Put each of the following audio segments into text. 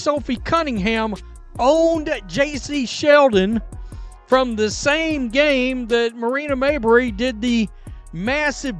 Sophie Cunningham owned Jacy Sheldon from the same game that Marina Mayberry did the massive.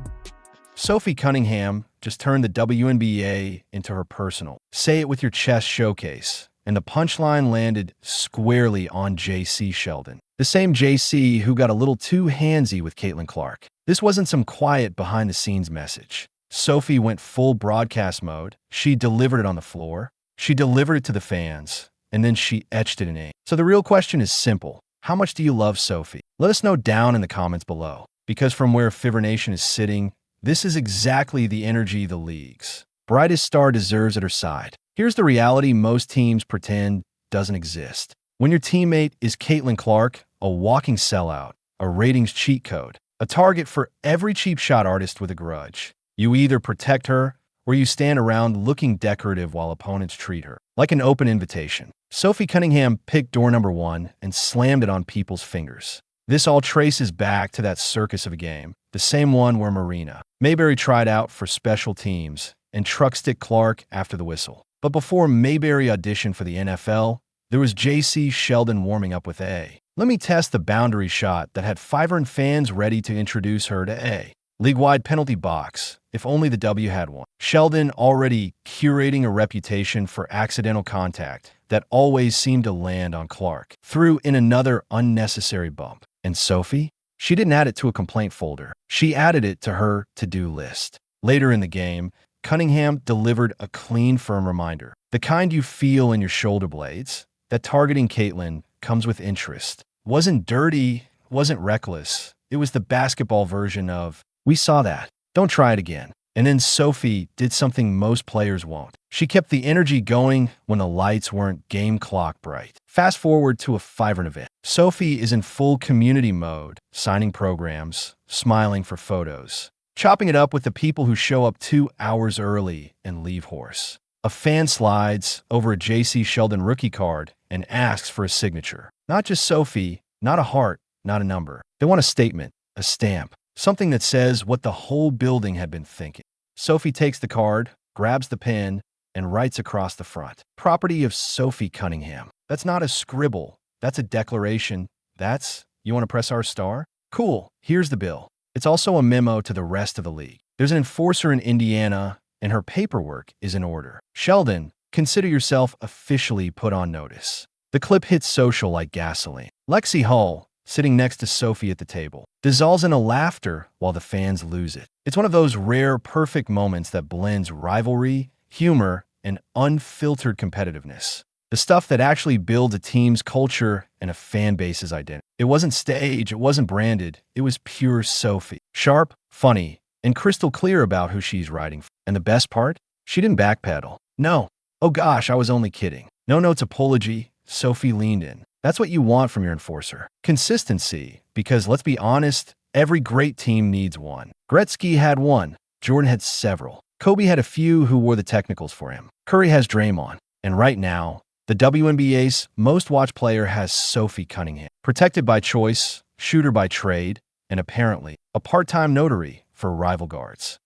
Sophie Cunningham just turned the WNBA into her personal. Say it with your chest showcase. And the punchline landed squarely on Jacy Sheldon. The same JC who got a little too handsy with Caitlin Clark. This wasn't some quiet behind-the-scenes message. Sophie went full broadcast mode. She delivered it on the floor. She delivered it to the fans. And then she etched it in ink. So the real question is simple. How much do you love Sophie? Let us know down in the comments below. Because from where Fivor Nation is sitting, this is exactly the energy the league's brightest star deserves at her side. Here's the reality most teams pretend doesn't exist. When your teammate is Caitlin Clark, a walking sellout, a ratings cheat code, a target for every cheap shot artist with a grudge, you either protect her or you stand around looking decorative while opponents treat her like an open invitation. Sophie Cunningham picked door number 1 and slammed it on people's fingers. This all traces back to that circus of a game, the same one where Marina Mayberry tried out for special teams and truckstick Clark after the whistle. But before Mayberry auditioned for the NFL, there was Jacy Sheldon warming up with A. Let me test the boundary shot that had Fivor fans ready to introduce her to A. League-wide penalty box, if only the W had one. Sheldon already curating a reputation for accidental contact that always seemed to land on Clark, threw in another unnecessary bump. And Sophie? She didn't add it to a complaint folder. She added it to her to-do list. Later in the game, Cunningham delivered a clean, firm reminder. The kind you feel in your shoulder blades, that targeting Caitlin comes with interest. Wasn't dirty, wasn't reckless. It was the basketball version of, we saw that. Don't try it again. And then Sophie did something most players won't. She kept the energy going when the lights weren't game clock bright. Fast forward to a Fivor event. Sophie is in full community mode, signing programs, smiling for photos, chopping it up with the people who show up 2 hours early and leave hoarse. A fan slides over a Jacy Sheldon rookie card and asks for a signature. Not just Sophie, not a heart, not a number. They want a statement, a stamp, something that says what the whole building had been thinking. Sophie takes the card, grabs the pen, and writes across the front. Property of Sophie Cunningham. That's not a scribble. That's a declaration. That's, you want to press our star? Cool, here's the bill. It's also a memo to the rest of the league. There's an enforcer in Indiana, and her paperwork is in order. Sheldon, consider yourself officially put on notice. The clip hits social like gasoline. Lexi Hull, sitting next to Sophie at the table, dissolves in a laughter while the fans lose it. It's one of those rare, perfect moments that blends rivalry, humor, and unfiltered competitiveness. The stuff that actually builds a team's culture and a fan base's identity. It wasn't staged, it wasn't branded, it was pure Sophie. Sharp, funny, and crystal clear about who she's writing for. And the best part? She didn't backpedal. No. Oh gosh, I was only kidding. No notes apology. Sophie leaned in. That's what you want from your enforcer. Consistency, because let's be honest, every great team needs one. Gretzky had one. Jordan had several. Kobe had a few who wore the technicals for him. Curry has Draymond. And right now, the WNBA's most watched player has Sophie Cunningham. Protected by choice, shooter by trade, and apparently a part-time notary for rival guards.